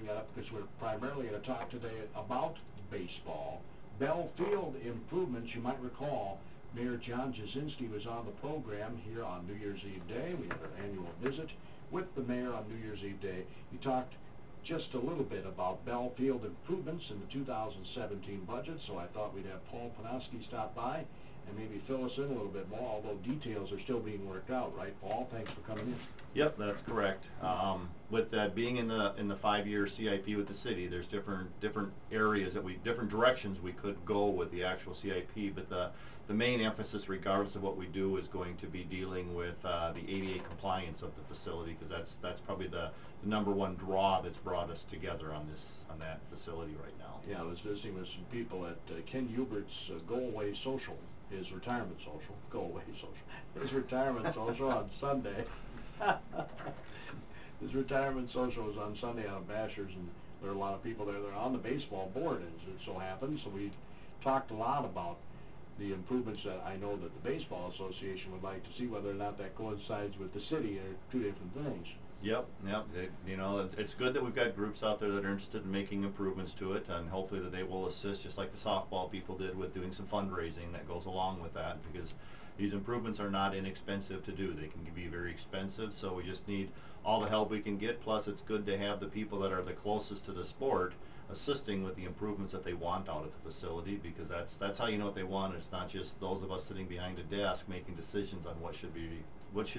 bring that up because we're primarily going to talk today about baseball. Bell Field improvements. You might recall Mayor John Jasinski was on the program here on New Year's Eve Day. We had our annual visit with the mayor on New Year's Eve Day. He talked just a little bit about Bell Field improvements in the 2017 budget, so I thought we'd have Paul Penansky stop by and maybe fill us in a little bit more, although details are still being worked out, right, Paul? Thanks for coming in. Yep, that's correct. With that being in the 5-year CIP with the city, there's different areas that different directions we could go with the actual CIP, but the main emphasis, regardless of what we do, is going to be dealing with the ADA compliance of the facility, because that's probably the number one draw that's brought us together on that facility right now. Yeah, I was visiting with some people at Ken Hubert's go-away social, his retirement social, his retirement social on Sunday. His retirement social was on Sunday out of Bashers, and there are a lot of people there that are on the baseball board, as it so happens. So we talked a lot about the improvements that I know that the Baseball Association would like to see, whether or not that coincides with the city. Are two different things. Yep. You know, it's good that we've got groups out there that are interested in making improvements to it, and hopefully that they will assist, just like the softball people did, with doing some fundraising that goes along with that, because these improvements are not inexpensive to do. They can be very expensive, so we just need all the help we can get. Plus, it's good to have the people that are the closest to the sport assisting with the improvements that they want out of the facility, because that's how you know what they want. It's not just those of us sitting behind a desk making decisions on what should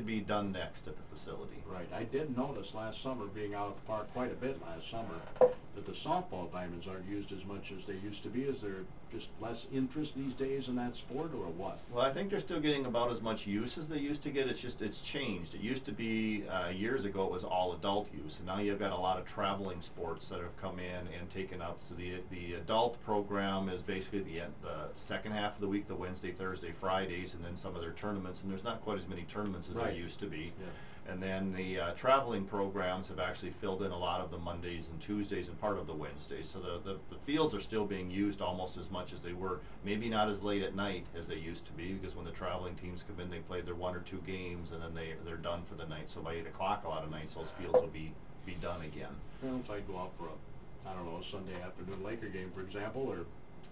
be done next at the facility. Right. I did notice last summer, being out at the park quite a bit last summer, that the softball diamonds aren't used as much as they used to be. Is there just less interest these days in that sport, or what? Well, I think they're still getting about as much use as they used to get. It's changed. It used to be years ago it was all adult use, and now you've got a lot of traveling sports that have come in and taken up. So the adult program is basically the second half of the week, the Wednesday, Thursday, Fridays, and then some of their tournaments. And there's not quite as many tournaments as there used to be. Yeah. And then the traveling programs have actually filled in a lot of the Mondays and Tuesdays and part of the Wednesdays. So the fields are still being used almost as much as they were. Maybe not as late at night as they used to be, because when the traveling teams come in, they play their 1 or 2 games, and then they're done for the night. So by 8 o'clock a lot of nights, those fields will be done again. Well, if I go out for a Sunday afternoon Laker game, for example, or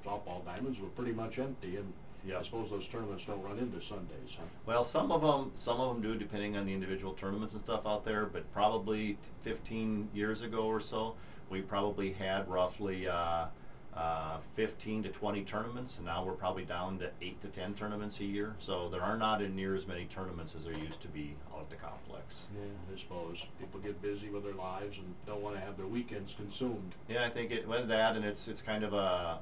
softball diamonds, were pretty much empty, and I suppose those tournaments don't run into Sundays, huh? Well, some of them do, depending on the individual tournaments and stuff out there. But probably 15 years ago or so, we probably had roughly 15 to 20 tournaments, and now we're probably down to 8 to 10 tournaments a year. So there are not near as many tournaments as there used to be out at the complex. Yeah, I suppose people get busy with their lives and don't want to have their weekends consumed. Yeah, I think it went that, and it's kind of a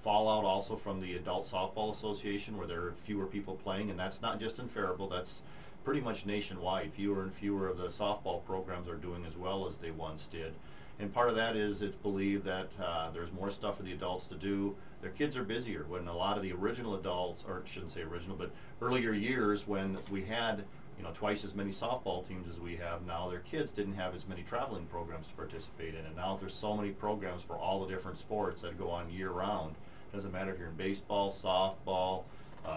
fallout also from the Adult Softball Association, where there are fewer people playing, and that's not just in Faribault, that's pretty much nationwide. Fewer and fewer of the softball programs are doing as well as they once did. And part of that is it's believed that there's more stuff for the adults to do. Their kids are busier. When a lot of the original adults, or I shouldn't say original, but earlier years when we had twice as many softball teams as we have now, their kids didn't have as many traveling programs to participate in. And now there's so many programs for all the different sports that go on year round. Doesn't matter if you're in baseball, softball,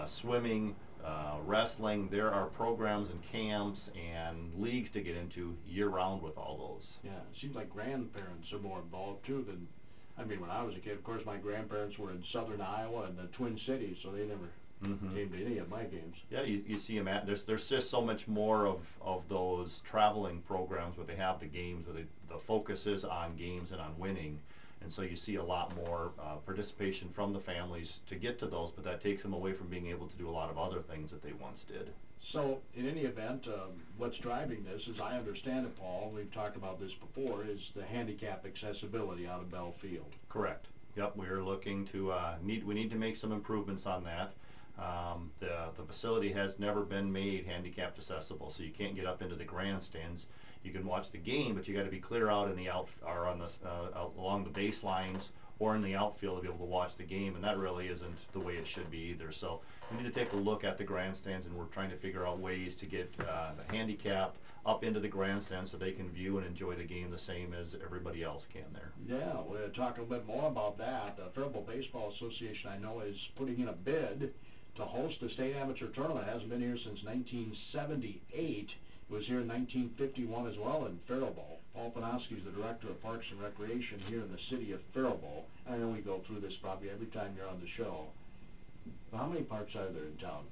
swimming, wrestling. There are programs and camps and leagues to get into year-round with all those. Yeah, it seems like grandparents are more involved too than, I mean, when I was a kid, of course, my grandparents were in southern Iowa and the Twin Cities, so they never came to any of my games. Yeah, you see them there's just so much more of those traveling programs where they have the games, where the focus is on games and on winning. And so you see a lot more participation from the families to get to those, but that takes them away from being able to do a lot of other things that they once did. So in any event, what's driving this, as I understand it, Paul, we've talked about this before, is the handicap accessibility out of Bell Field. Correct. Yep, we're looking to we need to make some improvements on that. The facility has never been made handicapped accessible, so you can't get up into the grandstands. You can watch the game, but you got to be clear out in the along the baselines or in the outfield to be able to watch the game, and that really isn't the way it should be either. So we need to take a look at the grandstands, and we're trying to figure out ways to get the handicapped up into the grandstands so they can view and enjoy the game the same as everybody else can there. Yeah, we'll talk a little bit more about that. The Faribault Baseball Association, I know, is putting in a bid to host the state amateur tournament. It hasn't been here since 1978. It was here in 1951 as well in Faribault. Paul Penansky is the Director of Parks and Recreation here in the city of Faribault. I know we go through this probably every time you're on the show. But how many parks are there in town?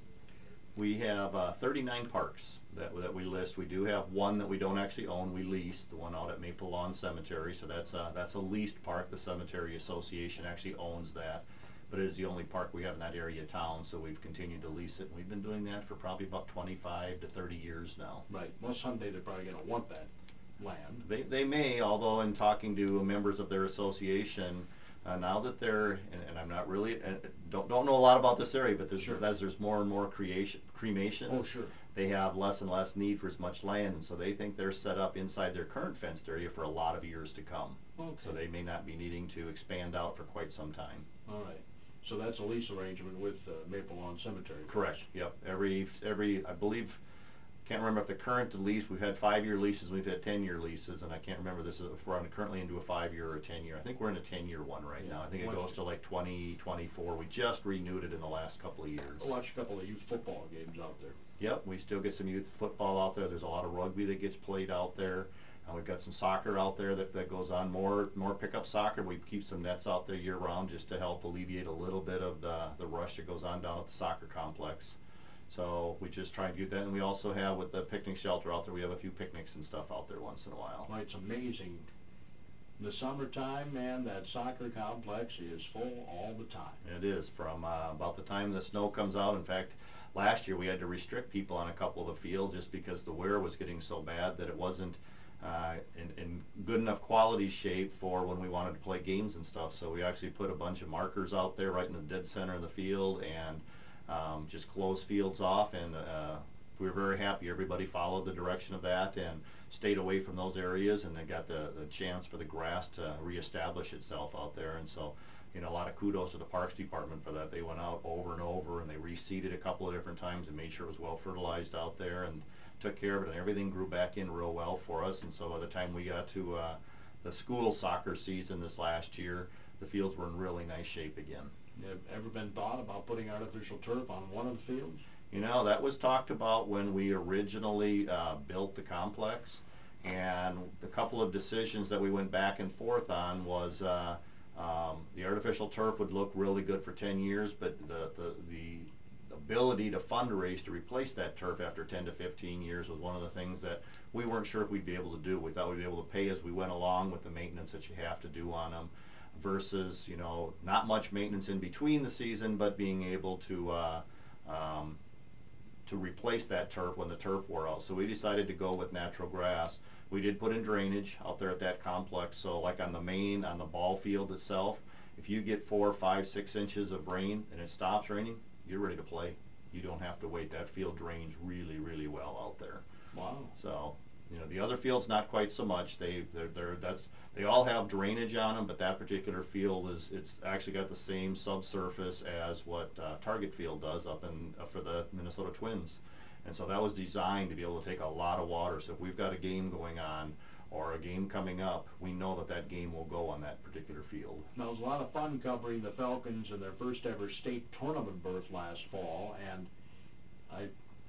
We have 39 parks that we list. We do have one that we don't actually own. We lease, the one out at Maple Lawn Cemetery. So that's a leased park. The Cemetery Association actually owns that. But it is the only park we have in that area of town, so we've continued to lease it. And we've been doing that for probably about 25 to 30 years now. Right. Well, someday they're probably going to want that land. They may, although in talking to members of their association, now that they're, and I'm not really, don't know a lot about this area, but Sure. as there's more and more cremations, Oh, sure. they have less and less need for as much land, and so they think they're set up inside their current fenced area for a lot of years to come. Okay. So they may not be needing to expand out for quite some time. All right. So that's a lease arrangement with Maple Lawn Cemetery. Correct. Yep. Every I believe, can't remember if the current lease, we've had 5-year leases, we've had 10-year leases, and I can't remember this if we're currently into a 5-year or a 10-year. I think we're in a 10-year one right now. I think it goes to like 2024. We just renewed it in the last couple of years. I watched a couple of youth football games out there. Yep, we still get some youth football out there. There's a lot of rugby that gets played out there. We've got some soccer out there that goes on, more pickup soccer. We keep some nets out there year round just to help alleviate a little bit of the rush that goes on down at the soccer complex. So we just try and do that, and we also have with the picnic shelter out there, we have a few picnics and stuff out there once in a while. Well, it's amazing. In the summertime, man, that soccer complex is full all the time. It is, from about the time the snow comes out. In fact, last year we had to restrict people on a couple of the fields just because the wear was getting so bad that it wasn't in good enough quality shape for when we wanted to play games and stuff. So we actually put a bunch of markers out there right in the dead center of the field and just closed fields off, and we were very happy. Everybody followed the direction of that and stayed away from those areas, and they got the chance for the grass to reestablish itself out there. And so, you know, a lot of kudos to the Parks Department for that. They went out over and over, and they reseeded a couple of different times and made sure it was well fertilized out there and took care of it, and everything grew back in real well for us. And so by the time we got to the school soccer season this last year, the fields were in really nice shape again. Have ever been thought about putting artificial turf on one of the fields? You know, that was talked about when we originally built the complex, and the couple of decisions that we went back and forth on was the artificial turf would look really good for 10 years, but the ability to fundraise to replace that turf after 10 to 15 years was one of the things that we weren't sure if we'd be able to do. We thought we'd be able to pay as we went along with the maintenance that you have to do on them, versus, you know, not much maintenance in between the season, but being able to replace that turf when the turf wore out. So we decided to go with natural grass. We did put in drainage out there at that complex, so like on the ball field itself, if you get 4, 5, 6 inches of rain and it stops raining, you're ready to play. You don't have to wait. That field drains really, really well out there. Wow. So, you know, the other fields not quite so much. They all have drainage on them, but that particular field it's actually got the same subsurface as what Target Field does up for the Minnesota Twins. And so that was designed to be able to take a lot of water. So if we've got a game going on or a game coming up, we know that game will go on that particular field. Now, it was a lot of fun covering the Falcons and their first ever state tournament berth last fall, and I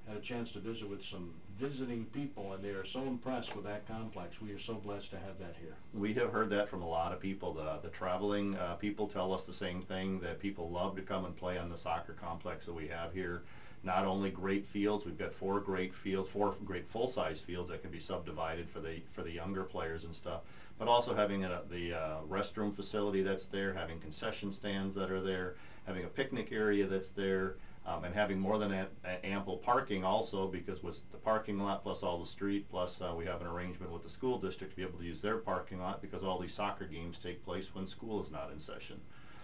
had a chance to visit with some visiting people, and they are so impressed with that complex. We are so blessed to have that here. We have heard that from a lot of people. The traveling people tell us the same thing, that people love to come and play on the soccer complex that we have here. Not only great fields, we've got 4 great fields, 4 great full-size fields that can be subdivided for the younger players and stuff, but also having the restroom facility that's there, having concession stands that are there, having a picnic area that's there, and having more than ample parking also, because with the parking lot plus all the street, plus we have an arrangement with the school district to be able to use their parking lot, because all these soccer games take place when school is not in session.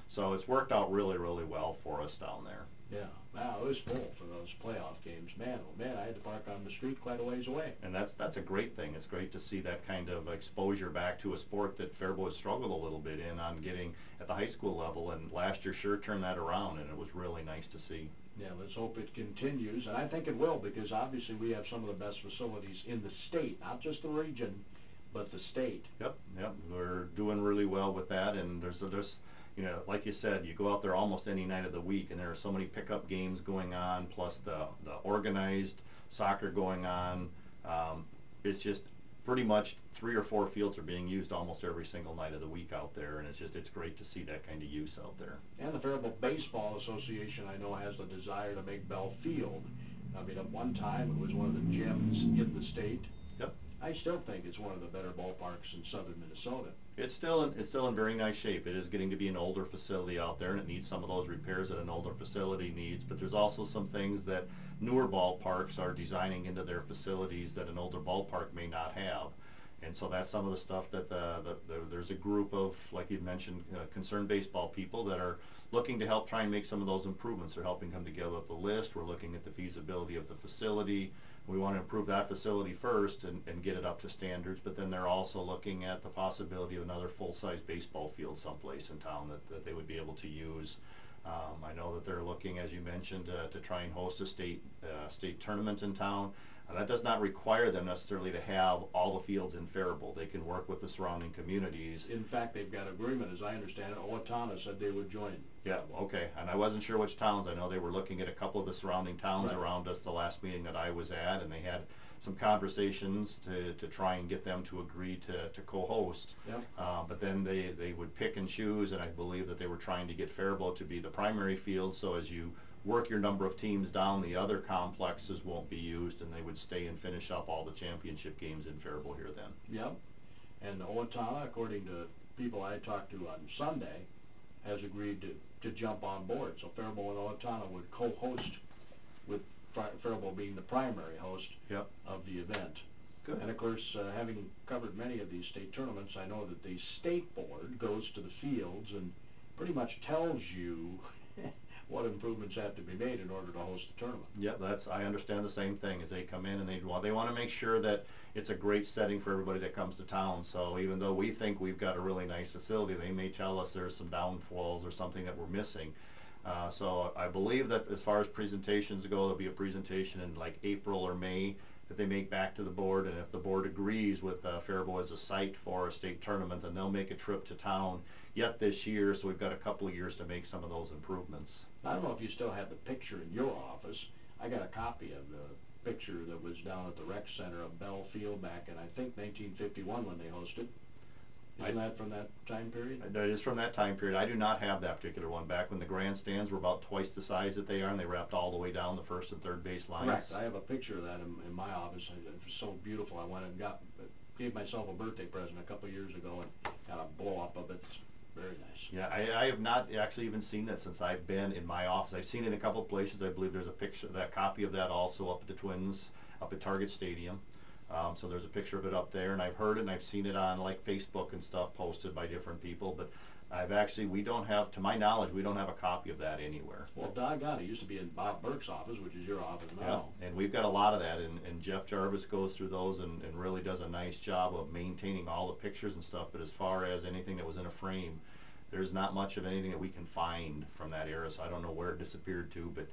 So it's worked out really, really well for us down there. Yeah, wow, it was full for those playoff games. Man, oh man, I had to park on the street quite a ways away. And that's a great thing. It's great to see that kind of exposure back to a sport that Faribault has struggled a little bit in on getting at the high school level, and last year sure turned that around, and it was really nice to see. Yeah, let's hope it continues, and I think it will, because obviously we have some of the best facilities in the state, not just the region, but the state. Yep, we're doing really well with that, and there's you know, like you said, you go out there almost any night of the week, and there are so many pickup games going on, plus the organized soccer going on. It's just pretty much 3 or 4 fields are being used almost every single night of the week out there, and it's great to see that kind of use out there. And the Faribault Baseball Association, I know, has the desire to make Bell Field. I mean, at one time it was one of the gems in the state. Yep. I still think it's one of the better ballparks in southern Minnesota. It's still in very nice shape. It is getting to be an older facility out there, and it needs some of those repairs that an older facility needs. But there's also some things that newer ballparks are designing into their facilities that an older ballpark may not have. And so that's some of the stuff that there's a group of, like you mentioned, concerned baseball people that are looking to help try and make some of those improvements. They're helping come together with the list. We're looking at the feasibility of the facility. We want to improve that facility first and get it up to standards, but then they're also looking at the possibility of another full-size baseball field someplace in town that they would be able to use. I know that they're looking, as you mentioned, to try and host a state tournament in town. That does not require them necessarily to have all the fields in Faribault. They can work with the surrounding communities. In fact, they've got agreement, as I understand it. Owatonna said they would join. Yeah, okay. And I wasn't sure which towns. I know they were looking at a couple of the surrounding towns around us the last meeting that I was at, and they had some conversations to try and get them to agree to co-host. Yep. But then they would pick and choose, and I believe that they were trying to get Faribault to be the primary field, so as you work your number of teams down, the other complexes won't be used, and they would stay and finish up all the championship games in Faribault here then. Yep. And Owatonna, according to people I talked to on Sunday, has agreed to jump on board. So Faribault and Owatonna would co-host, with Faribault being the primary host of the event. Good. And of course, having covered many of these state tournaments, I know that the state board goes to the fields and pretty much tells you what improvements have to be made in order to host the tournament. Yeah, I understand the same thing. As they come in and they want to make sure that it's a great setting for everybody that comes to town. So even though we think we've got a really nice facility, they may tell us there's some downfalls or something that we're missing. So I believe that as far as presentations go, there'll be a presentation in like April or May that they make back to the board, and if the board agrees with Faribault as a site for a state tournament, then they'll make a trip to town yet this year, so we've got a couple of years to make some of those improvements. I don't know if you still have the picture in your office. I got a copy of the picture that was down at the rec center of Bell Field back in, I think, 1951 when they hosted. Isn't that from that time period? It is from that time period. I do not have that particular one. Back when the grandstands were about twice the size that they are, and they wrapped all the way down the first and third base lines. Correct. I have a picture of that in my office. It was so beautiful. I went and gave myself a birthday present a couple of years ago and got a blow-up of it. It's very nice. Yeah, I have not actually even seen that since I've been in my office. I've seen it in a couple of places. I believe there's a picture, that copy of that also up at the Twins, up at Target Stadium. So there's a picture of it up there, and I've heard it and I've seen it on like Facebook and stuff posted by different people, but we don't have, to my knowledge, we don't have a copy of that anywhere. Well, doggone, it used to be in Bob Burke's office, which is your office now. Yeah, and we've got a lot of that, and Jeff Jarvis goes through those and really does a nice job of maintaining all the pictures and stuff, but as far as anything that was in a frame, there's not much of anything that we can find from that era, so I don't know where it disappeared to, but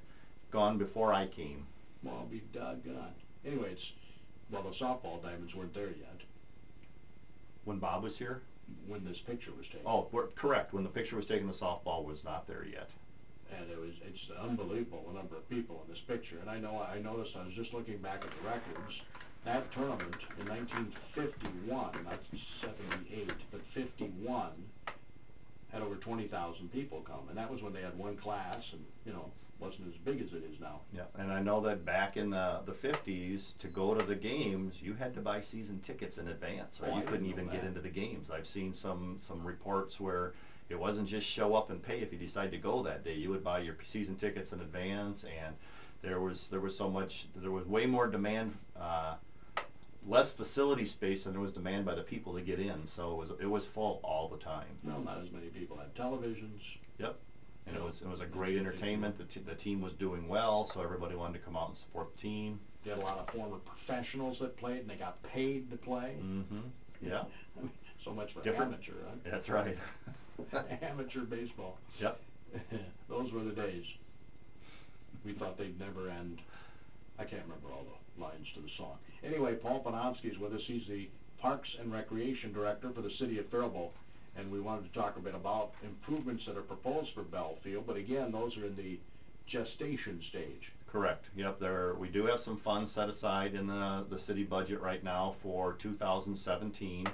gone before I came. Well, I'll be doggone. Anyway, well, the softball diamonds weren't there yet. When Bob was here? When this picture was taken. Oh, correct. When the picture was taken, the softball was not there yet. And it's unbelievable the number of people in this picture. And I noticed, I was just looking back at the records, that tournament in 1951, not 78, but 51, had over 20,000 people come. And that was when they had one class and, wasn't as big as it is now. Yeah, and I know that back in the 50s, to go to the games, you had to buy season tickets in advance, or you couldn't even get into the games. I've seen some reports where it wasn't just show up and pay if you decided to go that day. You would buy your season tickets in advance, and there was way more demand, less facility space than there was demand by the people to get in. So it was full all the time. No, not as many people had televisions. Yep. And it was a great entertainment. The team was doing well, so everybody wanted to come out and support the team. They had a lot of former professionals that played, and they got paid to play. Mm-hmm. Yeah. So much for Different. Amateur, huh? That's right. Amateur baseball. Yep. Those were the days. We thought they'd never end. I can't remember all the lines to the song. Anyway, Paul Penansky is with us. He's the Parks and Recreation Director for the City of Faribault. And we wanted to talk a bit about improvements that are proposed for Bell Field, but again, those are in the gestation stage. Correct. Yep. We do have some funds set aside in the city budget right now for 2017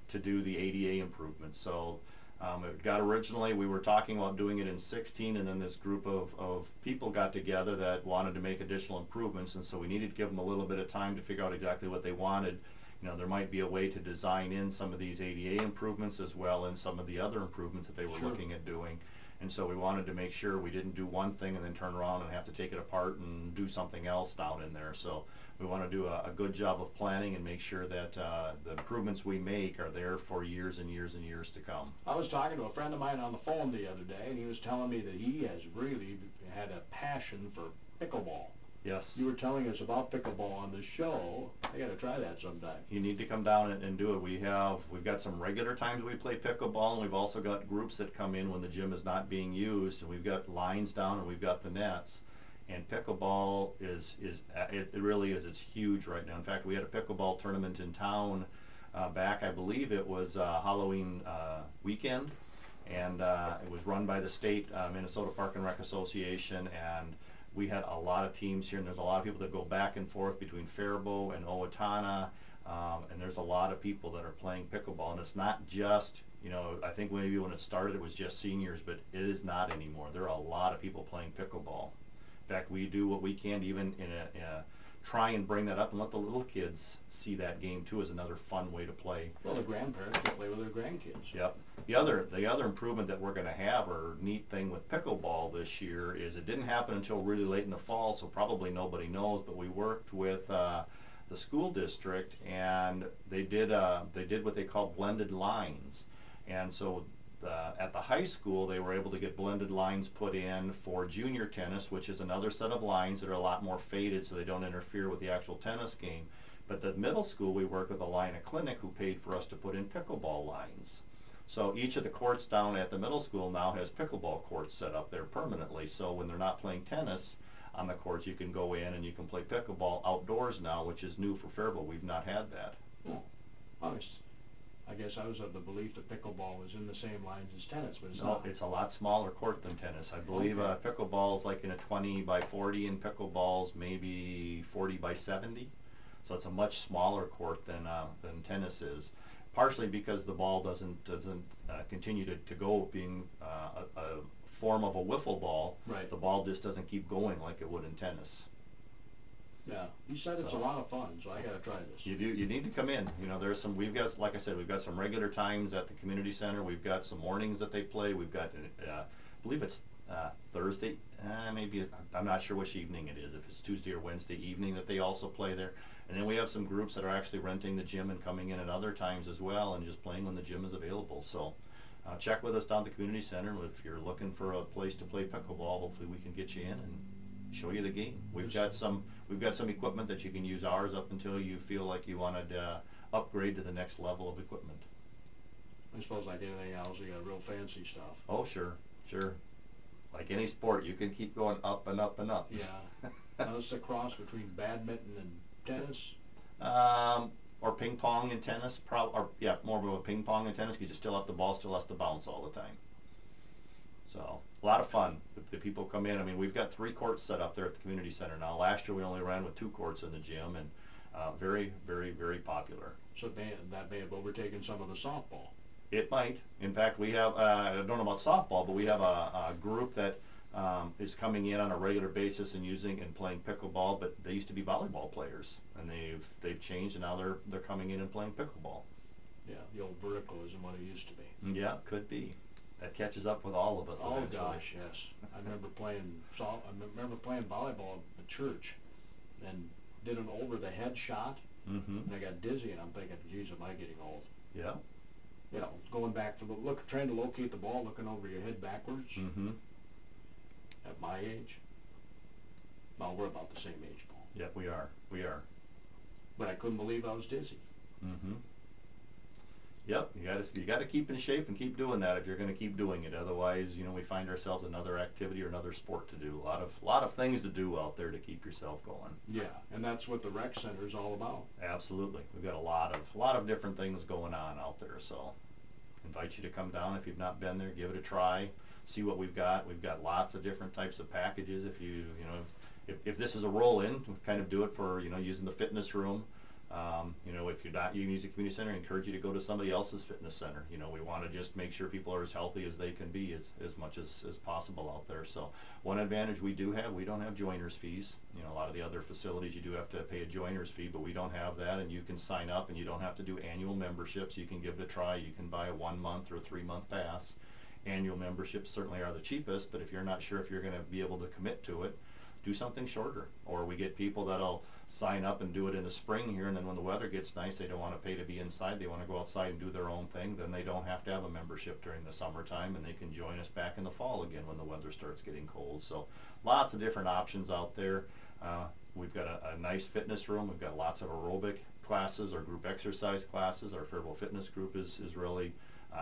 to do the ADA improvements. So it got originally, we were talking about doing it in 16, and then this group of people got together that wanted to make additional improvements, and so we needed to give them a little bit of time to figure out exactly what they wanted. You know, there might be a way to design in some of these ADA improvements as well as some of the other improvements that they were looking at doing. And so we wanted to make sure we didn't do one thing and then turn around and have to take it apart and do something else down in there. So we want to do a good job of planning and make sure that the improvements we make are there for years and years and years to come. I was talking to a friend of mine on the phone the other day, and he was telling me that he has really had a passion for pickleball. Yes. You were telling us about pickleball on the show. I got to try that sometime. You need to come down and do it. We've got some regular times we play pickleball, and we've also got groups that come in when the gym is not being used, and we've got lines down and we've got the nets. And pickleball it really is, it's huge right now. In fact, we had a pickleball tournament in town back, I believe it was Halloween weekend, and it was run by the state Minnesota Park and Rec Association, and we had a lot of teams here, and there's a lot of people that go back and forth between Faribault and Owatonna, and there's a lot of people that are playing pickleball, and it's not just, you know, I think maybe when it started it was just seniors, but it is not anymore. There are a lot of people playing pickleball. In fact, we do what we can to even try and bring that up and let the little kids see that game too as another fun way to play. Well, the grandparents can play with their grandkids. Yep. The other improvement that we're going to have, or neat thing with pickleball this year, is it didn't happen until really late in the fall, so probably nobody knows, but we worked with the school district, and they did what they call blended lines. And so at the high school, they were able to get blended lines put in for junior tennis, which is another set of lines that are a lot more faded so they don't interfere with the actual tennis game. But the middle school, we worked with a line of clinic who paid for us to put in pickleball lines. So each of the courts down at the middle school now has pickleball courts set up there permanently. So when they're not playing tennis on the courts, you can go in and you can play pickleball outdoors now, which is new for Faribault. We've not had that. Oh, honest. I guess I was of the belief that pickleball was in the same lines as tennis, but it's not. No, it's a lot smaller court than tennis. I believe Okay. pickleball's like in a 20 by 40, and pickleball's maybe 40 by 70. So it's a much smaller court than tennis is. Partially because the ball doesn't continue to go, being a form of a wiffle ball. Right. The ball just doesn't keep going like it would in tennis. Yeah, you said it's a lot of fun, so I got to try this. You do. You need to come in. You know, there's some. We've got, like I said, we've got some regular times at the community center. We've got some mornings that they play. We've got, I believe it's Thursday. Maybe I'm not sure which evening it is. If it's Tuesday or Wednesday evening that they also play there. And then we have some groups that are actually renting the gym and coming in at other times as well, and just playing when the gym is available. So check with us down at the community center. If you're looking for a place to play pickleball, hopefully we can get you in and show you the game. We've got some equipment that you can use ours up until you feel like you want to upgrade to the next level of equipment. I suppose like anything else, you got real fancy stuff. Oh, sure. Like any sport, you can keep going up and up and up. Yeah. Now this is a cross between badminton and tennis. Or ping pong and tennis, more of a ping pong and tennis, because you still have the ball still has to bounce all the time. So a lot of fun. The people come in. I mean, we've got 3 courts set up there at the community center now. Last year we only ran with 2 courts in the gym, and very, very, very popular. So that may have overtaken some of the softball. It might. In fact, we have, I don't know about softball, but we have a group that is coming in on a regular basis and using and playing pickleball, but they used to be volleyball players, and they've changed, and now they're coming in and playing pickleball. Yeah, the old vertical isn't what it used to be. Yeah, could be. That catches up with all of us. Oh eventually. gosh, yes. I remember playing volleyball at the church, and did an over the head shot, and I got dizzy, and I'm thinking, geez, am I getting old? Yeah. You know, going back for trying to locate the ball, looking over your head backwards. At my age. Well, we're about the same age, Paul. Yep, we are. But I couldn't believe I was dizzy. Yep, you got to keep in shape and keep doing that if you're going to keep doing it. Otherwise, you know, we find ourselves another activity or another sport to do. A lot of things to do out there to keep yourself going. Yeah, and that's what the rec center is all about. Absolutely, we've got a lot of different things going on out there. So invite you to come down if you've not been there, give it a try, see what we've got. We've got lots of different types of packages. If you know, if this is a roll-in, we kind of do it for, you know, using the fitness room. You know, if you're not using a community center, I encourage you to go to somebody else's fitness center. You know, we want to just make sure people are as healthy as they can be as much as possible out there. So one advantage we do have, we don't have joiners fees. You know, a lot of the other facilities you do have to pay a joiners fee, but we don't have that, and you can sign up and you don't have to do annual memberships. You can give it a try. You can buy a 1-month or a 3-month pass. Annual memberships certainly are the cheapest, but if you're not sure if you're going to be able to commit to it, do something shorter. Or we get people that'll sign up and do it in the spring here, and then when the weather gets nice, they don't want to pay to be inside. They want to go outside and do their own thing. Then they don't have to have a membership during the summertime, and they can join us back in the fall again when the weather starts getting cold. So lots of different options out there. We've got a nice fitness room. We've got lots of aerobic classes or group exercise classes. Our Faribault Fitness Group is really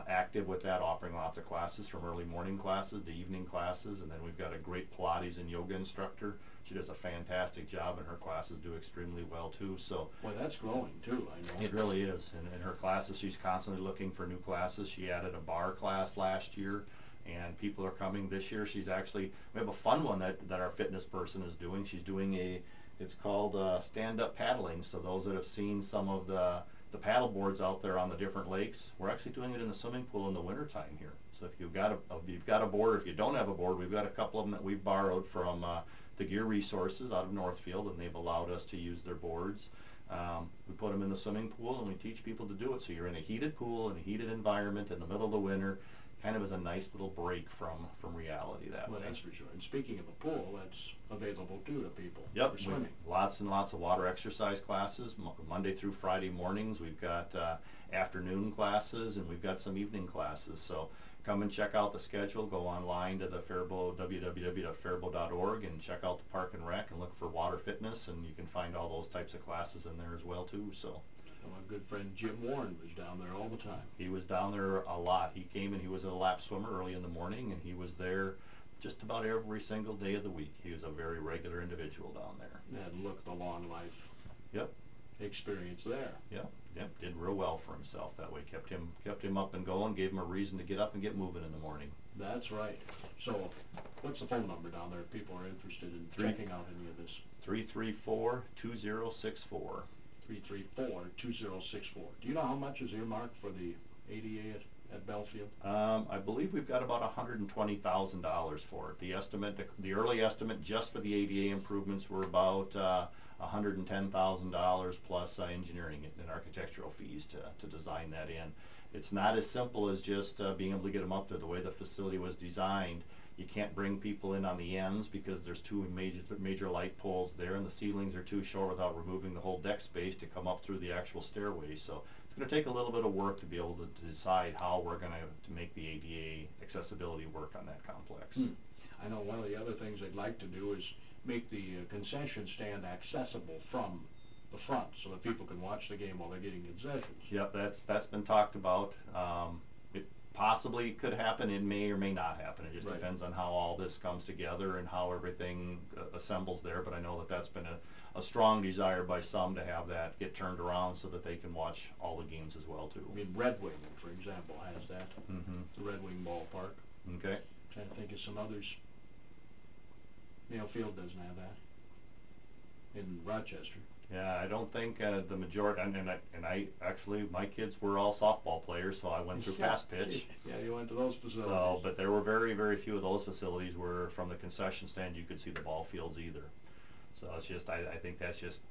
active with that, offering lots of classes, from early morning classes to evening classes. And then we've got a great Pilates and yoga instructor. She does a fantastic job, and her classes do extremely well too. So well, that's growing too, I know. It really is. And in her classes, she's constantly looking for new classes. She added a bar class last year, and people are coming this year. She's actually, we have a fun one that our fitness person is doing. She's doing it's called stand-up paddling. So those that have seen some of the paddle boards out there on the different lakes, we're actually doing it in the swimming pool in the wintertime here. So if you've got a board, or if you don't have a board, we've got a couple of them that we've borrowed from the Gear Resources out of Northfield, and they've allowed us to use their boards. We put them in the swimming pool, and we teach people to do it. So you're in a heated pool, in a heated environment in the middle of the winter, kind of as a nice little break from reality that way. Well, that's for sure. And speaking of the pool, that's available too to people Yep, for swimming. Lots and lots of water exercise classes, Monday through Friday mornings. We've got afternoon classes, and we've got some evening classes. So come and check out the schedule. Go online to the Faribault, www.faribault.org, and check out the Park and Rec and look for water fitness, and you can find all those types of classes in there as well too. So my good friend Jim Warren was down there all the time. he was down there a lot. He came, and he was a lap swimmer early in the morning, and he was there just about every single day of the week. He was a very regular individual down there. And look, the long life Yep. experience there. Yep. Did real well for himself that way. Kept him up and going. Gave him a reason to get up and get moving in the morning. That's right. So, what's the phone number down there if people are interested in checking out any of this? 334-2064. 334-2064. Do you know how much is earmarked for the ADA at Belfield? I believe we've got about $120,000 for it. The early estimate just for the ADA improvements were about $110,000 plus engineering and architectural fees to design that in. It's not as simple as just being able to get them up there. The way the facility was designed, you can't bring people in on the ends because there's two major light poles there, and the ceilings are too short without removing the whole deck space to come up through the actual stairway. So it's going to take a little bit of work to be able to decide how we're going to make the ADA accessibility work on that complex. I know one of the other things they'd like to do is make the concession stand accessible from the front so that people can watch the game while they're getting concessions. Yep, that's been talked about. It possibly could happen. It may or may not happen. It just depends on how all this comes together and how everything assembles there. But I know that's been a strong desire by some to have that get turned around so that they can watch all the games as well too. I mean, Red Wing, for example, has that. The Red Wing ballpark. Okay. I'm trying to think of some others. Mayo Field doesn't have that in Rochester. Yeah, I don't think the majority, and I actually, my kids were all softball players, so I went through fast pitch. Yeah, you went to those facilities. So, but there were very, very few of those facilities where from the concession stand you could see the ball fields either. So it's just, I think that's just,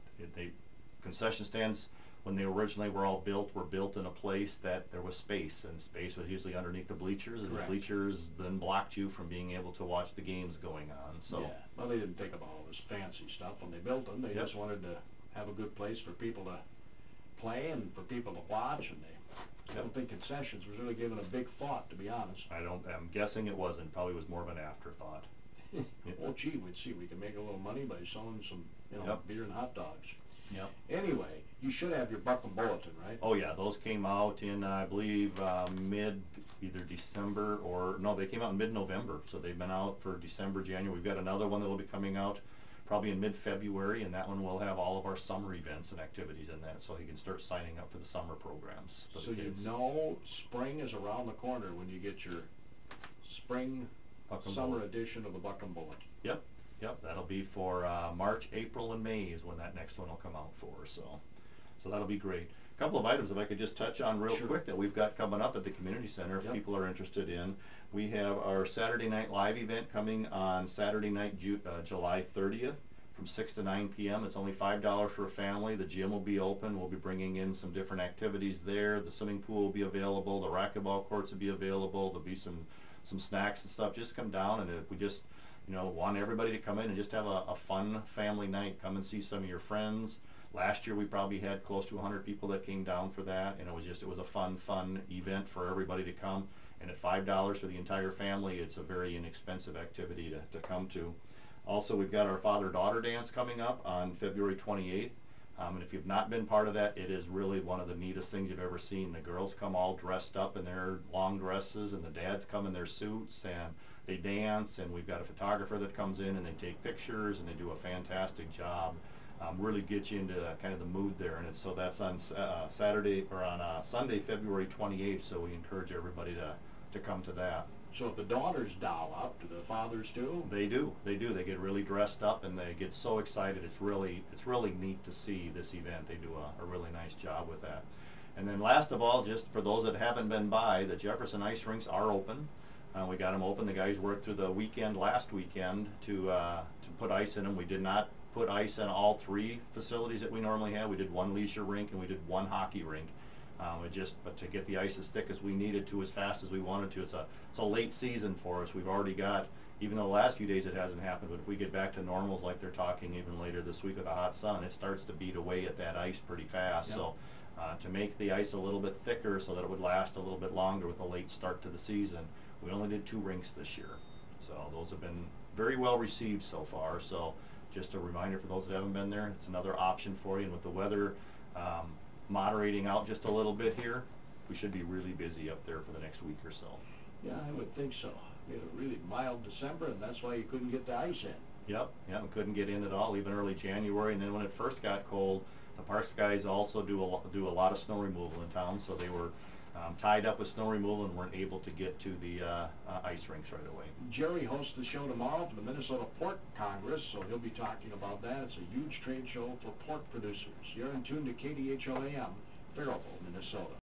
concession stands, when they originally were all built, were built in a place that there was space, and space was usually underneath the bleachers, and the bleachers then blocked you from being able to watch the games going on. So yeah, well, they didn't think about all this fancy stuff when they built them. They just wanted to have a good place for people to play and for people to watch, and I don't think concessions was really given a big thought, to be honest. I'm guessing it wasn't. Probably was more of an afterthought. Well, gee, we'd see we could make a little money by selling some, beer and hot dogs. Yep. Anyway, you should have your Buckham Bulletin, right? Oh yeah, those came out in I believe either December or no, they came out in mid-November. So they've been out for December, January. We've got another one that will be coming out probably in mid-February, and that one will have all of our summer events and activities in that, so you can start signing up for the summer programs for So the kids. you know spring is around the corner when you get your spring Buck and summer Bullet. edition of the Buck and Bullet. Yep, that'll be for March, April, and May is when that next one will come out for, so that'll be great. A couple of items if I could just touch on real Sure. quick that we've got coming up at the community center if Yep. people are interested in. We have our Saturday night live event coming on Saturday night, July 30th from 6 to 9 p.m. It's only $5 for a family. The gym will be open. We'll be bringing in some different activities there. The swimming pool will be available. The racquetball courts will be available. There'll be some snacks and stuff. Just come down, and if we just want everybody to come in and just have a fun family night. Come and see some of your friends. Last year we probably had close to 100 people that came down for that, and it was a fun event for everybody to come. And at $5 for the entire family, it's a very inexpensive activity to come to. Also, we've got our father-daughter dance coming up on February 28th. And if you've not been part of that, it is really one of the neatest things you've ever seen. The girls come all dressed up in their long dresses, and the dads come in their suits, and they dance, and we've got a photographer that comes in, and they take pictures, and they do a fantastic job. Really get you into kind of the mood there, and that's on Sunday, February 28th. So we encourage everybody to come to that. So if the daughters doll up, do the fathers too? They do. They get really dressed up, and they get so excited. It's really neat to see this event. They do a really nice job with that. And then last of all, just for those that haven't been by, the Jefferson ice rinks are open. We got them open. The guys worked through the weekend last weekend to put ice in them. We did not put ice in all three facilities that we normally have. We did one leisure rink and we did one hockey rink. But to get the ice as thick as we needed to, as fast as we wanted to, it's a late season for us. We've already got, even though the last few days it hasn't happened, but if we get back to normals like they're talking even later this week with the hot sun, it starts to beat away at that ice pretty fast. Yep. So to make the ice a little bit thicker so that it would last a little bit longer with a late start to the season, we only did 2 rinks this year. So those have been very well received so far. So just a reminder for those that haven't been there, it's another option for you. And with the weather moderating out just a little bit here, we should be really busy up there for the next week or so. Yeah, I would think so. We had a really mild December, and that's why you couldn't get the ice in. Yep, we couldn't get in at all, even early January. And then when it first got cold, the parks guys also do a lot of snow removal in town, so they were tied up with snow removal and weren't able to get to the ice rinks right away. Jerry hosts the show tomorrow for the Minnesota Pork Congress, so he'll be talking about that. It's a huge trade show for pork producers. You're in tune to KDHL AM, Faribault, Minnesota.